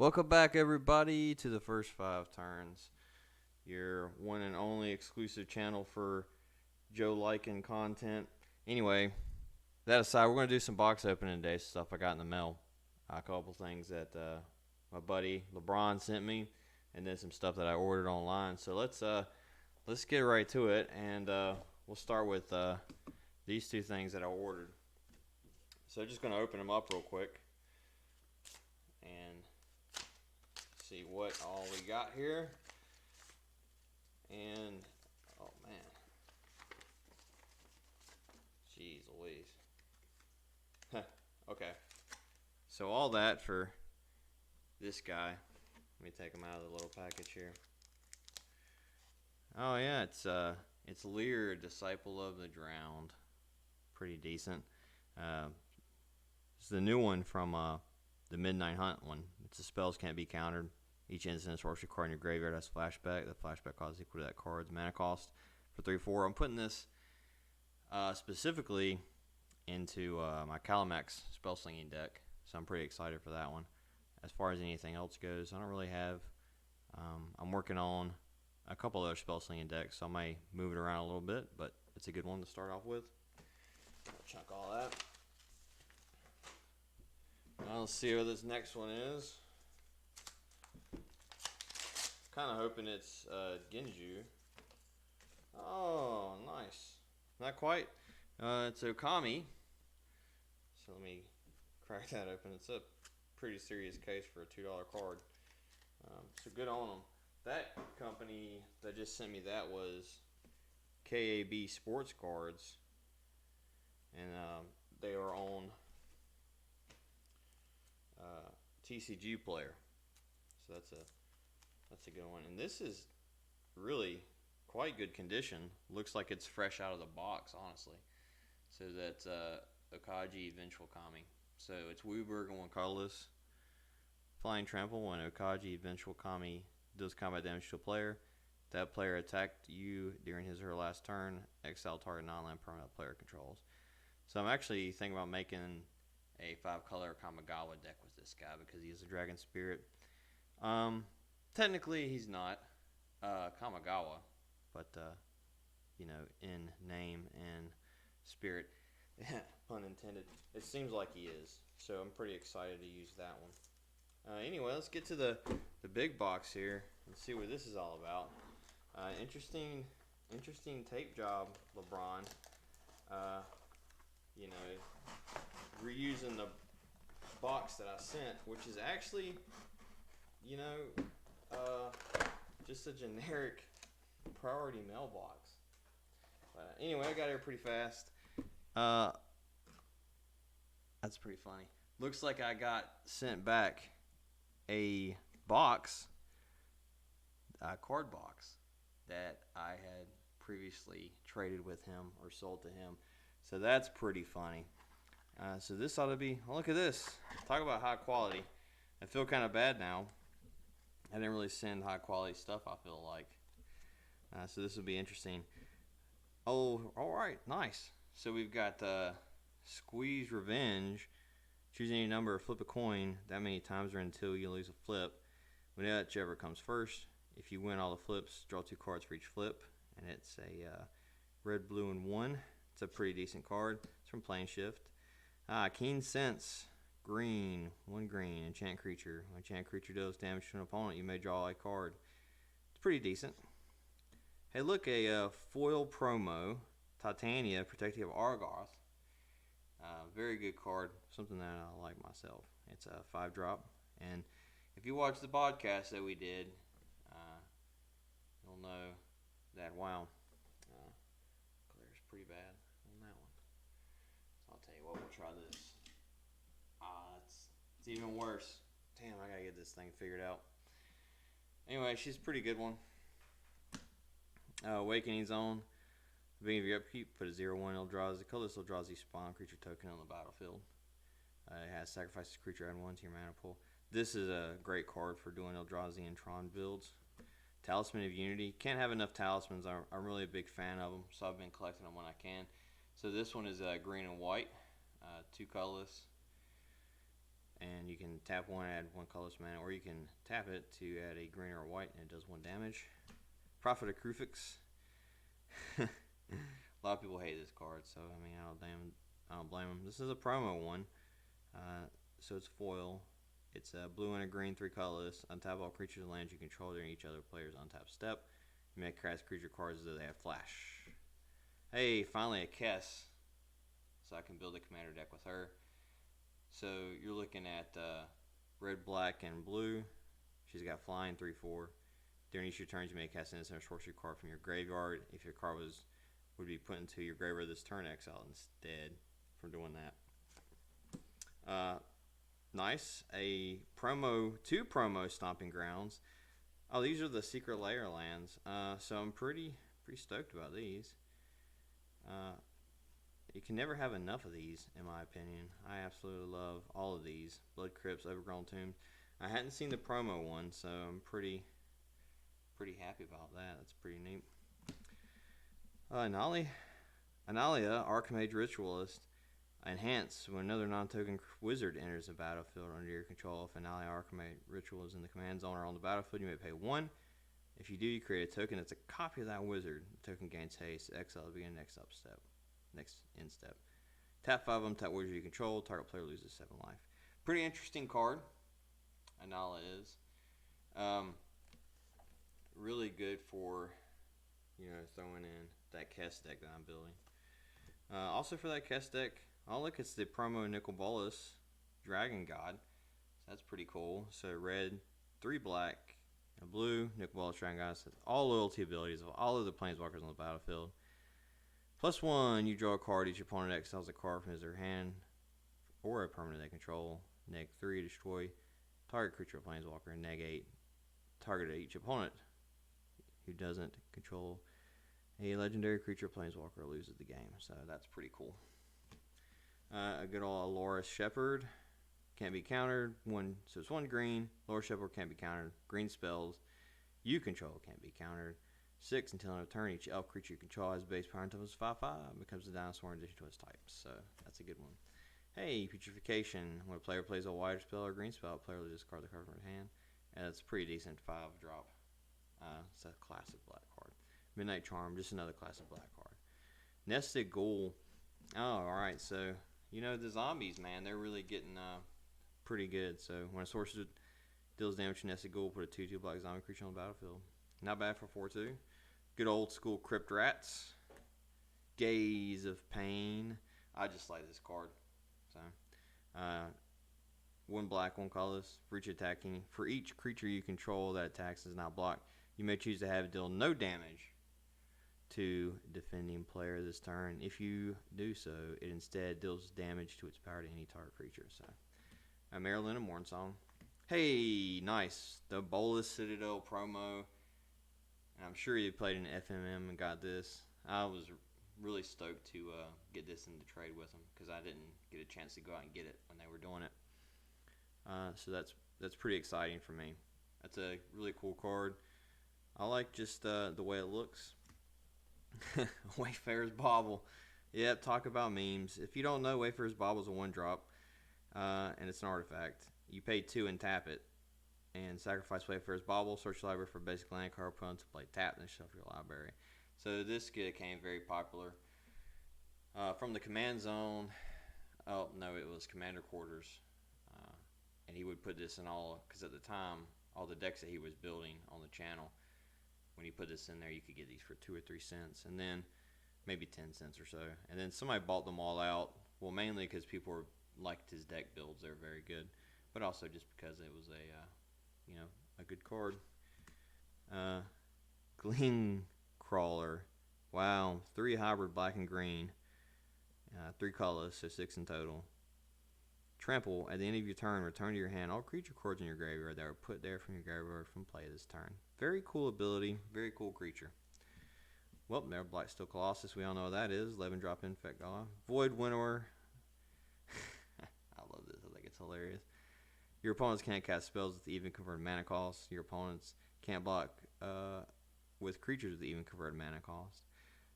Welcome back, everybody, to the First Five Turns, your one and only exclusive channel for Joe Lycan content. Anyway, that aside, we're going to do some box opening today, stuff I got in the mail. A couple things that my buddy LeBron sent me, and then some stuff that I ordered online. So let's get right to it, and we'll start with these two things that I ordered. So just going to open them up real quick and see what all we got here. And oh man, jeez Louise. Okay, so all that for this guy. Let me take him out of the little package here. Oh yeah, it's Lear, Disciple of the Drowned. Pretty decent. It's the new one from the Midnight Hunt one. It's the spells can't be countered. Each instance sorcery card in your graveyard has flashback. The flashback cost is equal to that card's mana cost for 3/4. I'm putting this specifically into my Calamax spell slinging deck, so I'm pretty excited for that one. As far as anything else goes, I don't really have. I'm working on a couple other spell slinging decks, so I may move it around a little bit, but it's a good one to start off with. I'll chuck all that. Now let's see what this next one is. Kind of hoping it's Genju. Oh, nice. Not quite. It's Okami. So let me crack that open. It's a pretty serious case for a $2 card. So good on them. That company that just sent me that was KAB Sports Cards. And they are on TCG Player. So that's a good one. And this is really quite good condition. Looks like it's fresh out of the box, honestly. So that's Okaji Vengeful Kami. So it's Wooburg and one colorless. Flying Trample when Okaji Vengeful Kami deals combat damage to a player. That player attacked you during his or her last turn. Exile target non-land permanent player controls. So I'm actually thinking about making a 5-color Kamigawa deck with this guy because he is a Dragon Spirit. Technically, he's not Kamigawa, but in name and spirit, pun intended, it seems like he is. So I'm pretty excited to use that one. Anyway, let's get to the big box here and see what this is all about. Interesting tape job, LeBron. Reusing the box that I sent, which is actually, just a generic priority mailbox. But anyway, I got here pretty fast. That's pretty funny. Looks like I got sent back a box, a card box, that I had previously traded with him or sold to him. So that's pretty funny. So this ought to be, oh, look at this. Talk about high quality. I feel kind of bad now. I didn't really send high quality stuff, I feel like. So this will be interesting. Oh, all right, nice. So we've got Squeeze Revenge. Choose any number or flip a coin that many times or until you lose a flip. Whichever comes first. If you win all the flips, draw 2 cards for each flip. And it's a red, blue, and 1. It's a pretty decent card. It's from Plane Shift. Keen Sense, green, 1 green, enchant creature. When enchant creature deals damage to an opponent, you may draw a card. It's pretty decent. Hey, look, a foil promo, Titania, Protective Argoth. Very good card, something that I like myself. It's a 5-drop, and if you watch the podcast that we did, you'll know that, wow, clear's pretty bad on that one. So I'll tell you what, we'll try this. It's even worse. Damn, I gotta get this thing figured out. Anyway, she's a pretty good one. Awakening Zone. At the beginning of your upkeep, put a 0/1 Eldrazi. Colorless Eldrazi spawn creature token on the battlefield. It has sacrifices creature, add 1 to your mana pool. This is a great card for doing Eldrazi and Tron builds. Talisman of Unity. Can't have enough talismans. I'm really a big fan of them, so I've been collecting them when I can. So this one is green and white, 2 colorless. and you can tap one, add one colorless mana, or you can tap it to add a green or a white, and it does 1 damage. Prophet of Krufix. A lot of people hate this card, so I mean, I don't blame them. This is a promo one, so it's foil. It's a blue and a green, 3 colorless. Untap all creatures and lands you control during each other player's untap step. You may cast creature cards as though they have flash. Hey, finally a Kess, so I can build a commander deck with her. So you're looking at red, black, and blue. She's got flying 3/4. During each of your turns, you may cast an instant or sorcery card from your graveyard. If your card would be put into your graveyard this turn, exile instead from doing that. Nice. Two promo Stomping Grounds. Oh, these are the Secret Lair lands. So I'm pretty stoked about these. You can never have enough of these, in my opinion. I absolutely love all of these. Blood Crypts, Overgrown Tombs. I hadn't seen the promo one, so I'm pretty happy about that. That's pretty neat. Analia, Archmage Ritualist. Enhance. When another non-token wizard enters the battlefield under your control, if Analia Archmage Ritual is in the command zone or on the battlefield, you may pay 1. If you do, you create a token that's a copy of that wizard. The token gains haste. Exile will begin next end step. Tap 5 of them, tap wizard you control. Target player loses 7 life. Pretty interesting card. Anala is. Really good for, throwing in that Kess deck that I'm building. Also for that Kess deck, look, it's the promo Nicol Bolas Dragon God. So that's pretty cool. So red, 3 black, and blue. Nicol Bolas Dragon God has all loyalty abilities of all of the planeswalkers on the battlefield. +1, you draw a card. Each opponent exiles a card from his or her hand, or a permanent they control. -3, destroy target creature or planeswalker. -8, target each opponent who doesn't control a legendary creature or planeswalker loses the game. So that's pretty cool. A good old Lotus Shepherd. Can't be countered. So it's 1 green. Lotus Shepherd can't be countered. Green spells you control can't be countered. 6, until end of turn, each elf creature you control has base power until it's 5/5. Becomes a dinosaur in addition to its type. So that's a good one. Hey, Putrefaction. When a player plays a white spell or green spell, a player will discard the card from their hand. And it's a pretty decent 5 drop. It's a classic black card. Midnight Charm, just another classic black card. Nested Ghoul. Oh, alright, so, the zombies, man, they're really getting pretty good. So, when a sorcerer deals damage to Nested Ghoul, put a 2/2 black zombie creature on the battlefield. Not bad for 4/2. Good old school Crypt Rats. Gaze of Pain. I just like this card. So, 1 black, 1 colorless. For each creature you control that attacks is not blocked, you may choose to have it deal no damage to defending player this turn. If you do so, it instead deals damage to its power to any target creature. So, Marilyn and Mornsong. Hey, nice. The Bolas Citadel promo. And I'm sure you played in FMM and got this. I was really stoked to get this in the trade with them because I didn't get a chance to go out and get it when they were doing it. So that's pretty exciting for me. That's a really cool card. I like just the way it looks. Wayfarer's Bauble. Yep, talk about memes. If you don't know, Wayfarer's Bauble is a 1-drop, and it's an artifact. You pay 2 and tap it, and sacrifice Wayfarer's Bauble. Search your library for basic land card, put onto play, tap, and shuffle your library. So this became very popular. From the command zone, oh no, it was commander quarters, and he would put this in all, because at the time, all the decks that he was building on the channel, when he put this in there, you could get these for 2 or 3 cents, and then maybe 10 cents or so. And then somebody bought them all out. Well, mainly because people liked his deck builds; they're very good, but also just because it was a good card. Gleam Crawler. Wow, 3 hybrid black and green, 3 colors, so 6 in total. Trample. At the end of your turn, return to your hand all creature cards in your graveyard that were put there from your graveyard from play this turn. Very cool ability. Very cool creature. Well, there, Blacksteel Colossus. We all know what that is. 11-drop Infect. Void Winnower. I love this. I think it's hilarious. Your opponents can't cast spells with even converted mana cost. Your opponents can't block with creatures with even converted mana cost.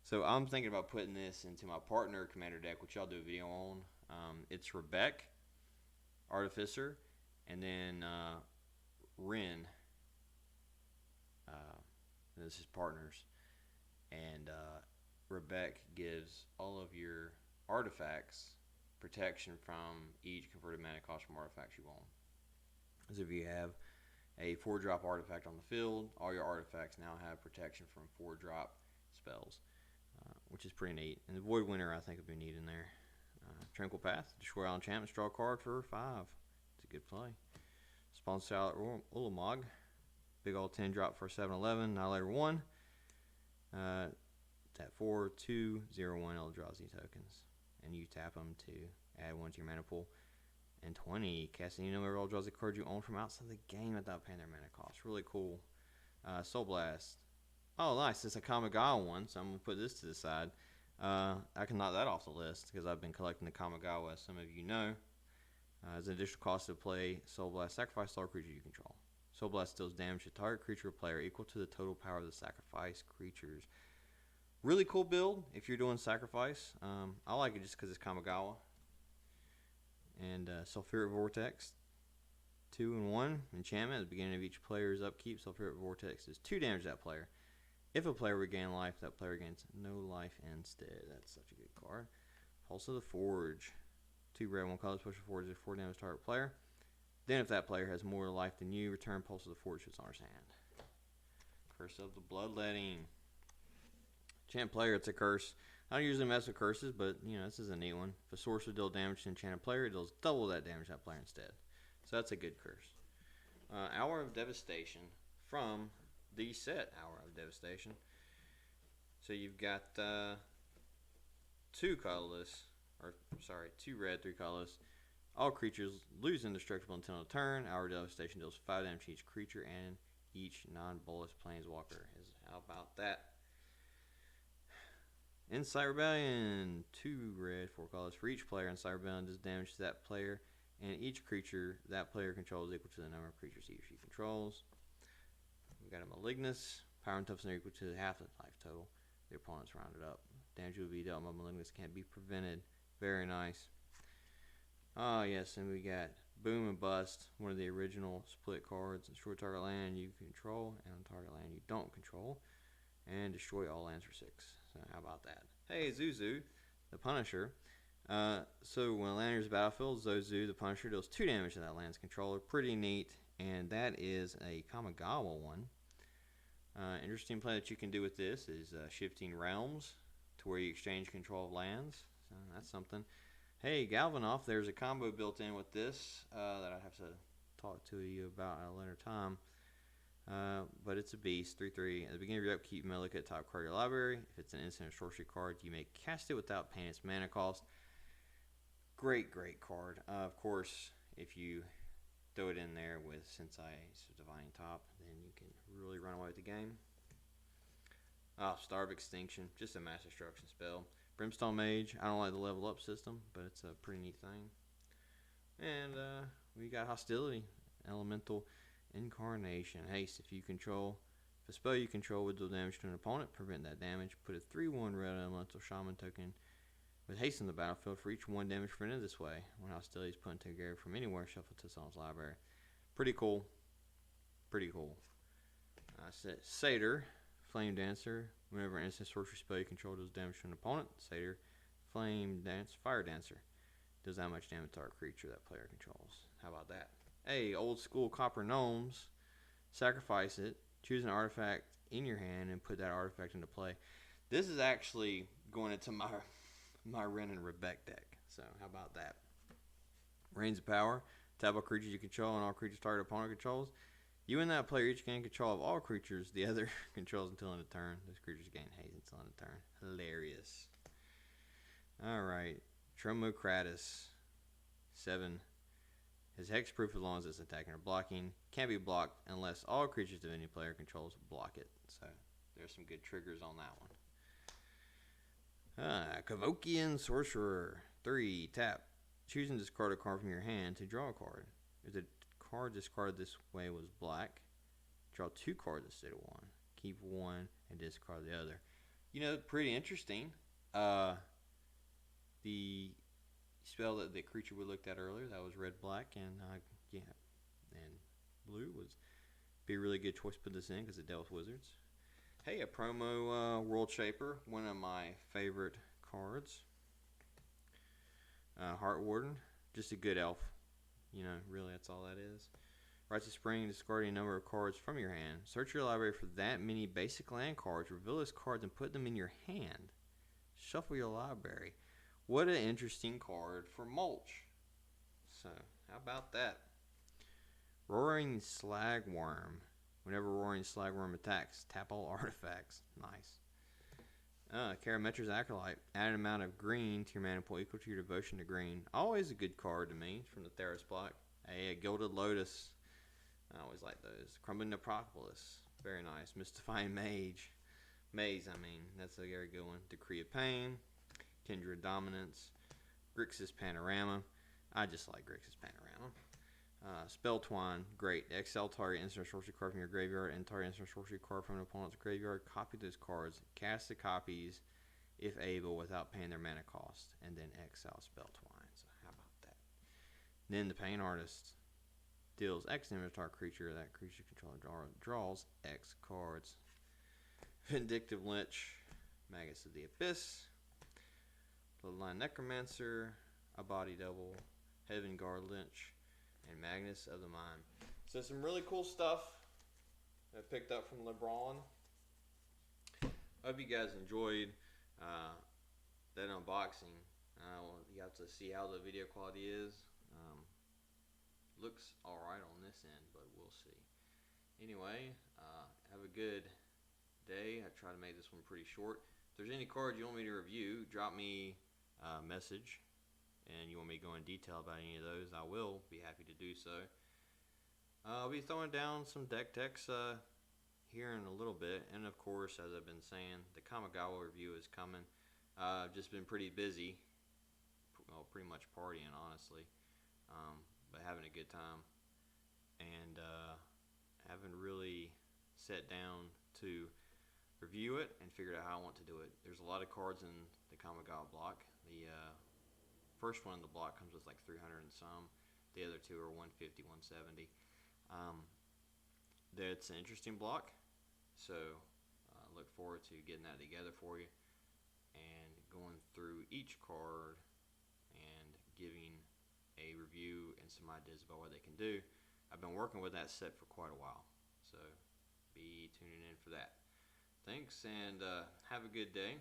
So I'm thinking about putting this into my partner commander deck, which I'll do a video on. It's Rebek, Artificer, and then Ren. This is partners. And Rebecca gives all of your artifacts protection from each converted mana cost from artifacts you own. As if you have a 4-drop artifact on the field, all your artifacts now have protection from 4-drop spells, which is pretty neat. And the Void Winter, I think, would be neat in there. Tranquil Path, destroy all enchantments, draw a card for 5. It's a good play. Spawn Salad Ulamog, big old 10-drop for 7/11, Annihilator 1. Tap 4, 2, 0, 1, Eldrazi tokens. And you tap them to add 1 to your mana pool. And 20, casting every Eldrazi card you own from outside the game without paying their mana cost. Really cool. Soul Blast. Oh, nice. It's a Kamigawa one, so I'm going to put this to the side. I can knock that off the list because I've been collecting the Kamigawa, as some of you know. As an additional cost to play Soul Blast, sacrifice all creatures you control. Soul Blast deals damage to target creature or player equal to the total power of the sacrifice creatures. Really cool build if you're doing sacrifice. I like it just because it's Kamigawa. And Sulfuric Vortex. 2 and 1 enchantment at the beginning of each player's upkeep. Sulfuric Vortex is 2 damage to that player. If a player regains life, that player gains no life instead. That's such a good card. Pulse of the Forge. 2 red, 1 color. Special Forge is 4 damage to target player. Then if that player has more life than you, return Pulse of the Forge to its owner's hand. Curse of the Bloodletting. Enchant player, it's a curse. I don't usually mess with curses, but this is a neat one. If a sorcerer deals damage to an enchanted player, it deals double that damage to that player instead. So that's a good curse. Hour of Devastation from the set Hour of Devastation. So you've got 2 colorless, 2 red, 3 colorless. All creatures lose indestructible until a turn. Hour of Devastation deals 5 damage to each creature and each non-bolus planeswalker. How about that? Insight Rebellion, 2 red, 4 colors. For each player, Insight Rebellion does damage to that player, and each creature that player controls is equal to the number of creatures he or she controls. We've got a Malignus. Power and toughness are equal to half the life total. The opponent's rounded up. Damage will be dealt by Malignus can't be prevented. Very nice. Yes, and we got Boom and Bust, one of the original split cards. Destroy target land you control and target land you don't control. And destroy all lands for 6. So how about that? Hey, Zuzu, the Punisher. So when a land enters the battlefield, Zuzu, the Punisher, deals 2 damage to that land's controller. Pretty neat. And that is a Kamigawa one. Interesting play that you can do with this is Shifting Realms, to where you exchange control of lands. So that's something. Hey, Galvanoff, there's a combo built in with this that I have to talk to you about at a later time. But it's a beast, 3/3. At the beginning of your upkeep, you may look at the top card of your library. If it's an instant or sorcery card, you may cast it without paying its mana cost. Great card. Of course, if you throw it in there with Sensei's Divine Top, then you can really run away with the game. Star of Extinction, just a mass destruction spell. Brimstone Mage, I don't like the level up system, but it's a pretty neat thing. And we got Hostility, Elemental Incarnation. Haste, if a spell you control would deal damage to an opponent, prevent that damage. Put a 3/1 red Elemental Shaman token with haste in the battlefield for each 1 damage prevented this way. When Hostility is put into a area from anywhere, shuffle to someone's library. Pretty cool. Satyr, Flame Dancer. Whenever an instant sorcery spell you control does damage to an opponent, Satyr, Fire Dancer does that much damage to our creature that player controls. How about that? Hey, old school Copper Gnomes. Sacrifice it, choose an artifact in your hand, and put that artifact into play. This is actually going into my Ren and Rebecca deck. So how about that? Reigns of Power. Tap all creatures you control and all creatures target opponent controls. You and that player each gain control of all creatures the other controls until end of turn. Those creatures gain haste until end of turn. Hilarious. Alright. Tromokratis. 7. His hexproof as long as it's attacking or blocking. Can't be blocked unless all creatures that any player controls block it. So there's some good triggers on that one. Kavokian Sorcerer. 3. Tap. Choose and discard a card from your hand to draw a card. If the card discarded this way was black, draw 2 cards instead of 1. Keep 1 and discard the other. Pretty interesting. The spell that the creature we looked at earlier. That was red, black, and yeah, and blue was be a really good choice to put this in because it dealt with wizards. Hey, a promo World Shaper, one of my favorite cards. Heart Warden, just a good elf. You know, really, that's all that is. Rites of Spring, discarding a number of cards from your hand. Search your library for that many basic land cards. Reveal those cards and put them in your hand. Shuffle your library. What an interesting card for mulch. So, how about that? Roaring Slagworm. Whenever Roaring Slagworm attacks, tap all artifacts. Nice. Karametra's Acolyte. Add an amount of green to your mana pool equal to your devotion to green. Always a good card to me. It's from the Theros block. A Gilded Lotus. I always like those. Crumbling Necropolis. Very nice. Mystifying Mage. Maze, I mean. That's a very good one. Decree of Pain. Kindred Dominance. Grixis Panorama. I just like Grixis Panorama. Spell Twine, great. Exile target instant sorcery card from your graveyard and target instant sorcery card from an opponent's graveyard. Copy those cards. Cast the copies, if able, without paying their mana cost. And then exile Spell Twine. So how about that? Then the Pain Artist deals X damage to our creature. That creature controller draws X cards. Vindictive Lich, Magus of the Abyss, Bloodline Necromancer, a Body Double, Heaven Guard Lich, and Magnus of the Mind. So some really cool stuff I picked up from LeBron. I hope you guys enjoyed that unboxing. You have to see how the video quality is. Looks alright on this end, but we'll see. Anyway, have a good day. I try to make this one pretty short. If there's any cards you want me to review, drop me a message. And you want me to go in detail about any of those, I will be happy to do so. I'll be throwing down some deck techs here in a little bit. And of course, as I've been saying, the Kamigawa review is coming. I've just been pretty busy. Well, pretty much partying, honestly. But having a good time. And haven't really sat down to review it and figured out how I want to do it. There's a lot of cards in the Kamigawa block. The first one in the block comes with like 300 and some. The other two are 150, 170. That's an interesting block. So look forward to getting that together for you and going through each card and giving a review and some ideas about what they can do. I've been working with that set for quite a while. So be tuning in for that. Thanks and have a good day.